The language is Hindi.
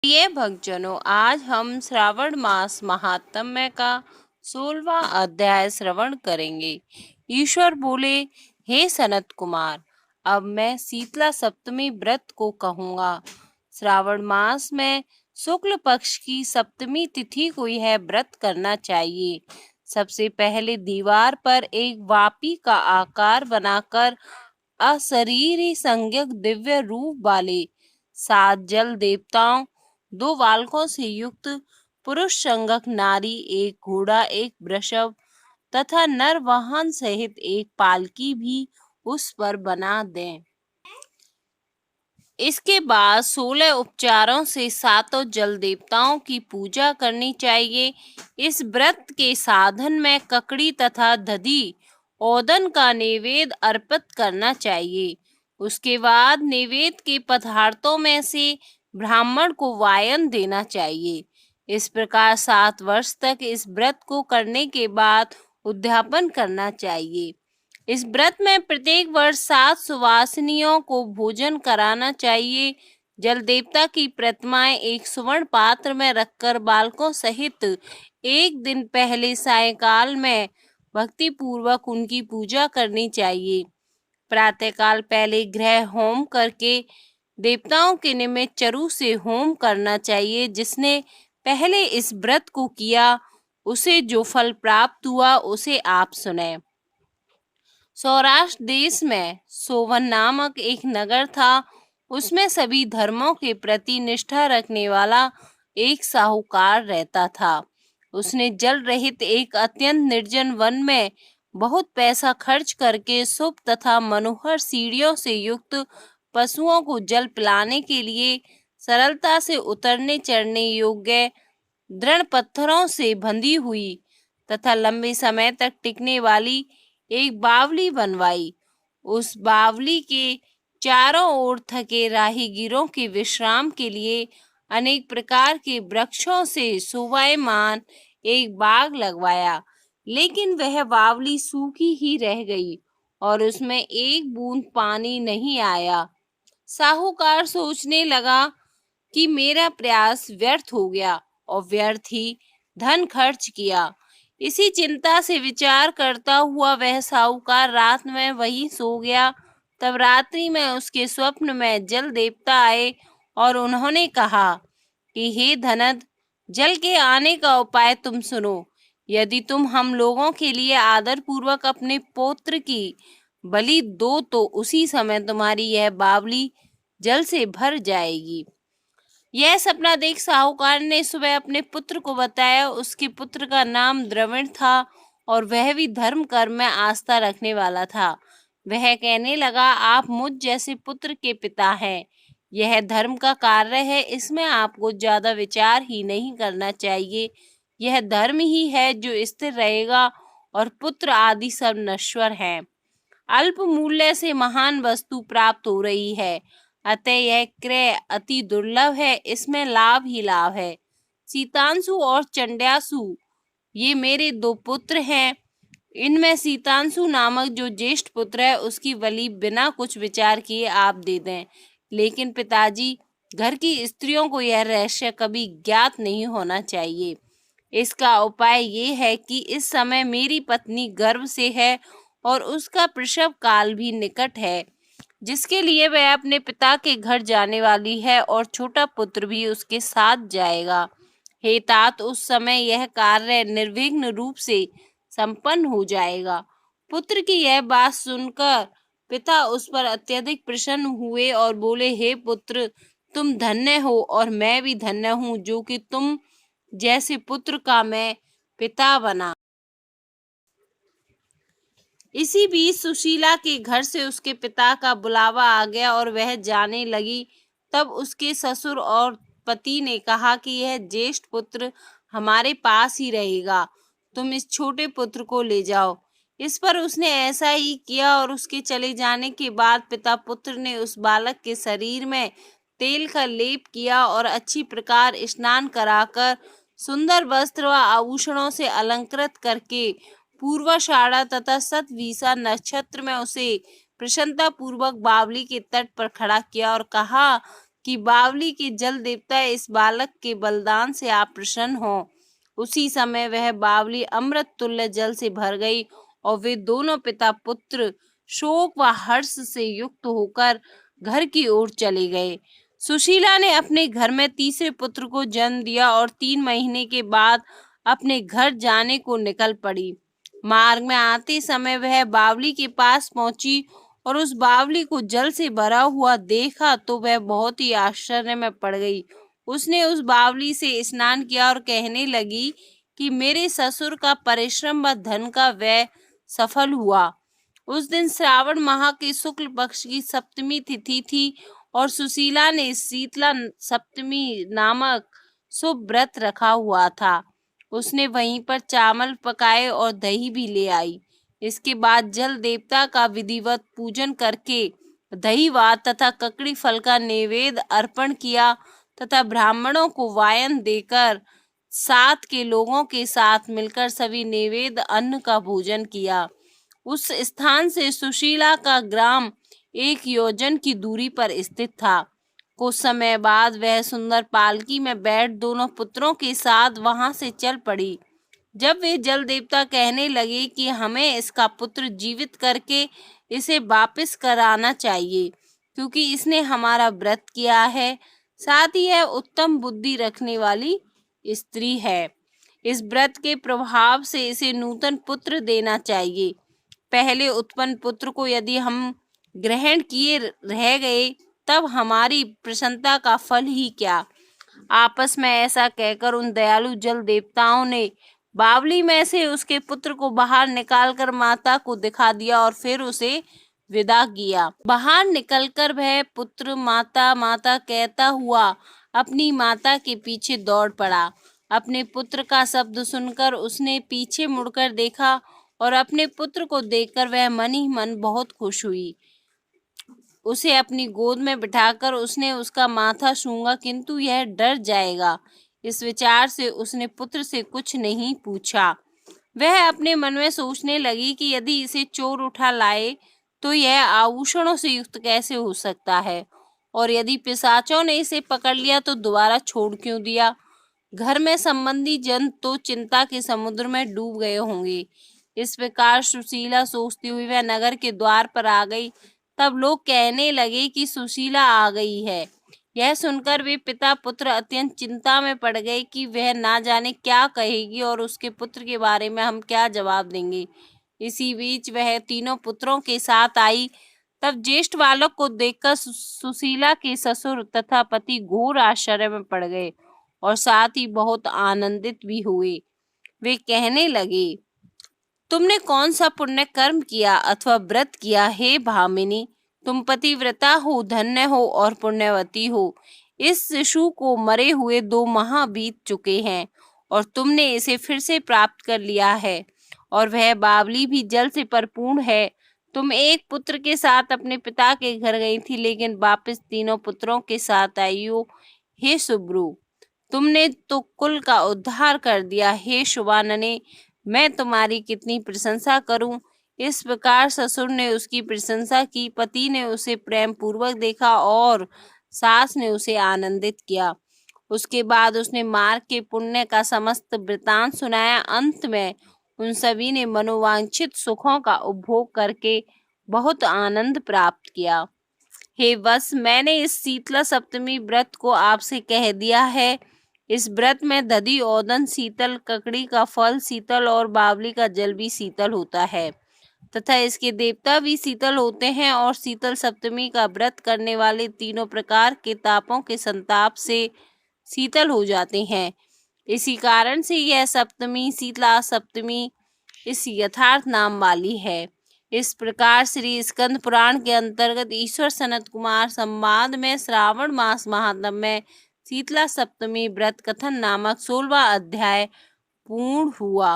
प्रिय भक्तजनों, आज हम श्रावण मास महात्म्य का 16वां अध्याय श्रवण करेंगे। ईश्वर बोले, हे सनत कुमार, अब मैं शीतला सप्तमी व्रत को कहूँगा। श्रावण मास में शुक्ल पक्ष की सप्तमी तिथि को यह व्रत करना चाहिए। सबसे पहले दीवार पर एक वापी का आकार बनाकर अशरीरी संज्ञक दिव्य रूप वाले 7 जल देवताओं, 2 बालकों से युक्त पुरुष संज्ञक नारी, एक घोड़ा, एक वृषभ तथा नर वाहन सहित एक पालकी भी उस पर बना दें। इसके बाद 16 उपचारों से 7 जल देवताओं की पूजा करनी चाहिए। इस व्रत के साधन में ककड़ी तथा दधी ओदन का नैवेद्य अर्पित करना चाहिए। उसके बाद नैवेद्य के पदार्थों में से ब्राह्मण को वायन देना चाहिए। इस प्रकार 7 वर्ष तक इस व्रत को करने के बाद उद्यापन करना चाहिए। इस व्रत में प्रत्येक वर्ष 7 सुवासिनियों को भोजन कराना चाहिए। जल देवता की प्रतिमाएं एक सुवर्ण पात्र में रखकर बालकों सहित एक दिन पहले सायंकाल में भक्ति पूर्वक उनकी पूजा करनी चाहिए। प्रातःकाल पहले गृह होम करके देवताओं के निमित्त चरु से होम करना चाहिए। जिसने पहले इस व्रत को किया उसे जो फल प्राप्त हुआ उसे आप सुने। सौराष्ट्र देश में सोवन नामक एक नगर था। उसमें सभी धर्मों के प्रति निष्ठा रखने वाला एक साहूकार रहता था। उसने जल रहित एक अत्यंत निर्जन वन में बहुत पैसा खर्च करके शुभ तथा मनोहर सीढ़ियों से युक्त पशुओं को जल पिलाने के लिए सरलता से उतरने चढ़ने योग्य दृढ़ पत्थरों से बंधी हुई तथा लंबे समय तक टिकने वाली एक बावली बनवाई। उस बावली के चारों ओर थके राहीगीरों के विश्राम के लिए अनेक प्रकार के वृक्षों से शोभायमान एक बाग लगवाया। लेकिन वह बावली सूखी ही रह गई और उसमें एक बूंद पानी नहीं आया। साहूकार सोचने लगा कि मेरा प्रयास व्यर्थ हो गया और व्यर्थ ही धन खर्च किया। इसी चिंता से विचार करता हुआ वह साहूकार रात में वहीं सो गया। तब रात्रि में उसके स्वप्न में जल देवता आए और उन्होंने कहा कि हे धनद, जल के आने का उपाय तुम सुनो। यदि तुम हम लोगों के लिए आदर पूर्वक अपने पौत्र की बलि दो तो उसी समय तुम्हारी यह बावली जल से भर जाएगी। यह सपना देख साहूकार ने सुबह अपने पुत्र को बताया। उसके पुत्र का नाम द्रविण था और वह भी धर्म कर्म में आस्था रखने वाला था। वह कहने लगा, आप मुझ जैसे पुत्र के पिता हैं। यह धर्म का कार्य है, इसमें आपको ज्यादा विचार ही नहीं करना चाहिए। यह धर्म ही है जो स्थिर रहेगा और पुत्र आदि सब नश्वर हैं। अल्प मूल्य से महान वस्तु प्राप्त हो रही है, अतः यह क्रय अति दुर्लभ है। इसमें लाभ ही लाभ है। सीतांशु और चंड्यासु ये मेरे 2 पुत्र हैं। इनमें सीतांशु नामक जो ज्येष्ठ पुत्र है उसकी बलि बिना कुछ विचार किए आप दे दें। लेकिन पिताजी, घर की स्त्रियों को यह रहस्य कभी ज्ञात नहीं होना चाहिए। इसका उपाय ये है कि इस समय मेरी पत्नी गर्भ से है और उसका प्रसव काल भी निकट है, जिसके लिए वह अपने पिता के घर जाने वाली है और छोटा पुत्र भी उसके साथ जाएगा। हे तात, उस समय यह कार्य निर्विघ्न रूप से संपन्न हो जाएगा। पुत्र की यह बात सुनकर पिता उस पर अत्यधिक प्रसन्न हुए और बोले, हे पुत्र, तुम धन्य हो और मैं भी धन्य हूँ जो कि तुम जैसे पुत्र का मैं पिता बना। इसी बीच सुशीला के घर से उसके पिता का बुलावा आ गया और वह जाने लगी। तब उसके ससुर और पति ने कहा कि यह ज्येष्ठ पुत्र हमारे पास ही रहेगा, तुम इस छोटे पुत्र को ले जाओ। इस पर उसने ऐसा ही किया और उसके चले जाने के बाद पिता पुत्र ने उस बालक के शरीर में तेल का लेप किया और अच्छी प्रकार स्नान कराकर सुंदर वस्त्र व आभूषणों से अलंकृत करके पूर्वाषाढ़ा तथा सतवीसा नक्षत्र में उसे प्रसन्नता पूर्वक बावली के तट पर खड़ा किया और कहा, कि बावली के जल देवता इस बालक के बलिदान से आप प्रसन्न हो। उसी समय वह बावली अमृत तुल्य जल से भर गई और वे दोनों पिता पुत्र शोक व हर्ष से युक्त होकर घर की ओर चले गए। सुशीला ने अपने घर में तीसरे पुत्र को जन्म दिया और 3 महीने के बाद अपने घर जाने को निकल पड़ी। मार्ग में आते समय वह बावली के पास पहुंची और उस बावली को जल से भरा हुआ देखा तो वह बहुत ही आश्चर्य में पड़ गई। उसने उस बावली से स्नान किया और कहने लगी कि मेरे ससुर का परिश्रम व धन का व्यय सफल हुआ। उस दिन श्रावण माह के शुक्ल पक्ष की सप्तमी तिथि थी और सुशीला ने शीतला सप्तमी नामक शुभ व्रत रखा हुआ था। उसने वहीं पर चावल पकाए और दही भी ले आई। इसके बाद जल देवता का विधिवत पूजन करके दही भात तथा ककड़ी फल का नैवेद्य अर्पण किया तथा ब्राह्मणों को वायन देकर साथ के लोगों के साथ मिलकर सभी नैवेद्य अन्न का भोजन किया। उस स्थान से सुशीला का ग्राम 1 योजन की दूरी पर स्थित था। कुछ समय बाद वह सुंदर पालकी में बैठ दोनों पुत्रों के साथ वहां से चल पड़ी। जब वे जल देवता कहने लगे कि हमें इसका पुत्र जीवित करके इसे वापस कराना चाहिए क्योंकि इसने हमारा व्रत किया है, साथ ही यह उत्तम बुद्धि रखने वाली स्त्री है। इस व्रत के प्रभाव से इसे नूतन पुत्र देना चाहिए। पहले उत्पन्न पुत्र को यदि हम ग्रहण किए रह गए तब हमारी प्रसन्नता का फल ही क्या। आपस में ऐसा कहकर उन दयालु जल देवताओं ने बावली में से उसके पुत्र को बाहर निकालकर माता को दिखा दिया और फिर उसे विदा किया। बाहर निकलकर वह पुत्र माता माता कहता हुआ अपनी माता के पीछे दौड़ पड़ा। अपने पुत्र का शब्द सुनकर उसने पीछे मुड़कर देखा और अपने पुत्र को देखकर वह मन ही मन बहुत खुश हुई। उसे अपनी गोद में बिठाकर उसने उसका माथा छूंगा किंतु यह डर जाएगा, इस विचार से उसने पुत्र से कुछ नहीं पूछा। वह अपने मन में सोचने लगी कि यदि इसे चोर उठा लाए तो यह आभूषणों से युक्त कैसे हो सकता है, और यदि पिशाचों ने इसे पकड़ लिया तो दोबारा छोड़ क्यों दिया। घर में संबंधी जन तो चिंता के समुद्र में डूब गए होंगे। इस प्रकार सुशीला सोचती हुई वह नगर के द्वार पर आ गई। तब लोग कहने लगे कि सुशीला आ गई है। यह सुनकर वे पिता पुत्र अत्यंत चिंता में पड़ गए कि वह ना जाने क्या कहेगी और उसके पुत्र के बारे में हम क्या जवाब देंगे। इसी बीच वह तीनों पुत्रों के साथ आई। तब ज्येष्ठ बालक को देखकर सुशीला के ससुर तथा पति घोर आश्चर्य में पड़ गए और साथ ही बहुत आनंदित भी हुए। वे कहने लगे, तुमने कौन सा पुण्य कर्म किया अथवा व्रत किया हे भामिनी। तुम पतिव्रता हो, धन्य हो और पुण्यवती हो। इस शिशु को मरे हुए 2 माह बीत चुके हैं और तुमने इसे फिर से प्राप्त कर लिया है और वह बावली भी जल से परिपूर्ण है। तुम एक पुत्र के साथ अपने पिता के घर गई थी लेकिन वापस तीनों पुत्रों के साथ आई हो। हे सुब्रू, तुमने तो कुल का उद्धार कर दिया। हे शुभानने, मैं तुम्हारी कितनी प्रशंसा करूं। इस प्रकार ससुर ने उसकी प्रशंसा की। पति ने उसे प्रेम पूर्वक देखा और सास ने उसे आनंदित किया। उसके बाद उसने मार्ग के पुण्य का समस्त वृतांत सुनाया। अंत में उन सभी ने मनोवांछित सुखों का उपभोग करके बहुत आनंद प्राप्त किया। हे वत्स, मैंने इस शीतला सप्तमी व्रत को आपसे कह दिया है। इस व्रत में दधि ओदन शीतल, ककड़ी का फल शीतल और बावली का जल भी शीतल होता है तथा इसके देवता भी शीतल होते हैं और शीतल सप्तमी का व्रत करने वाले तीनों प्रकार के तापों के संताप से शीतल हो जाते हैं। इसी कारण से यह सप्तमी शीतला सप्तमी इस यथार्थ नाम वाली है। इस प्रकार श्री स्कंद पुराण के अंतर्गत ईश्वर सनत कुमार संवाद में श्रावण मास महात्म्य में शीतला सप्तमी व्रत कथन नामक 16वां अध्याय पूर्ण हुआ।